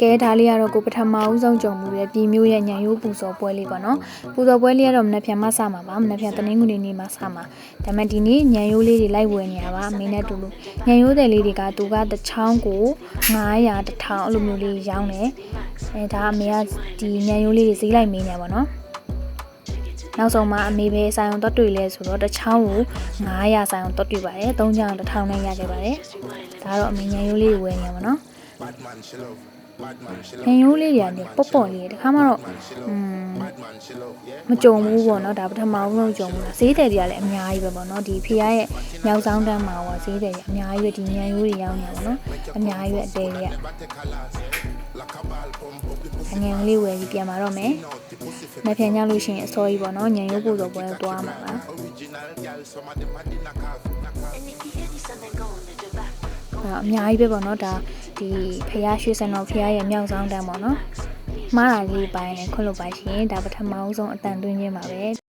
ကဲဒါလေးကတော့ကိုပထမဦးဆုံးကြုံမှုရဲ့ပြည်မျိုးရဲ့ညံရိုးပူဇော်ပွဲလေးပေါ့နော်ပူဇော်ပွဲလေးကတော့မနက်ဖြန်မှစမှာပါမနက်ဖြန်တနင်္ဂနွေနေ့မှစမှာဒါမှဒီနေ့ညံရိုးလေးတွေလိုက်ဝယ်နေရပါမင်းနဲ့တူလို့ညံရိုးတယ်လေးတွေကသူကတစ်ချောင်းကို900 1000အဲ့လိုမျိုးလေးရောင်းတယ်ဒါအမေကဒီညံရိုးလေးတွေဈေးလိုက်မင်းနေပါနော်နောက်ဆုံးမှအမေပဲဆိုင်အောင်တွတ်တွေ့လဲဆိုတော့တစ်ချောင်းကို900ဆိုင်အောင်တွတ်တွေ့ပါတယ်3ချောင်း1000နဲ့ရခဲ့ပါတယ်ဒါတော့အမေညံရိုးလေးဝယ်နေပါနော်ညံရိုးလေးတွေကနေပေါ့ပေါ့လေးတခါမှတော့မကြုံဘူးပေါ့နော်ဒါပထမဆုံးကြုံဘူးလားဈေးတယ်တွေကလည်းအများကြီးပဲပေါ့နော်ဒီဖေရရဲ့မြောက်ဆောင်တန်းမှာဟောဈေးတယ်တွေအများကြီးပဲဒီညံရိုးတွေရောင်းနေပါနော်အများကြီးပဲအသေးတွေကငယ်လေးဝယ်ပြီးပြန်လာတော့မယ်။နှစ်ပြန်ကြလို့ရှိရင်အစောကြီးပေါ့နော်ညံရိုးပူဇော်ပွဲသွားမှာပါ။အများကြီးပဲပေါ့နော်ဒါဒီဖះရွှေစံတော်ဖះရဲ့မြောက်ဆောင်တန်းပေါ့နော်။မှားတာလေးပိုင်းနဲ့ခွတ်လို့ပါရှင်ဒါပထမဆုံးအတန်သွင်းခြင်းပါပဲ။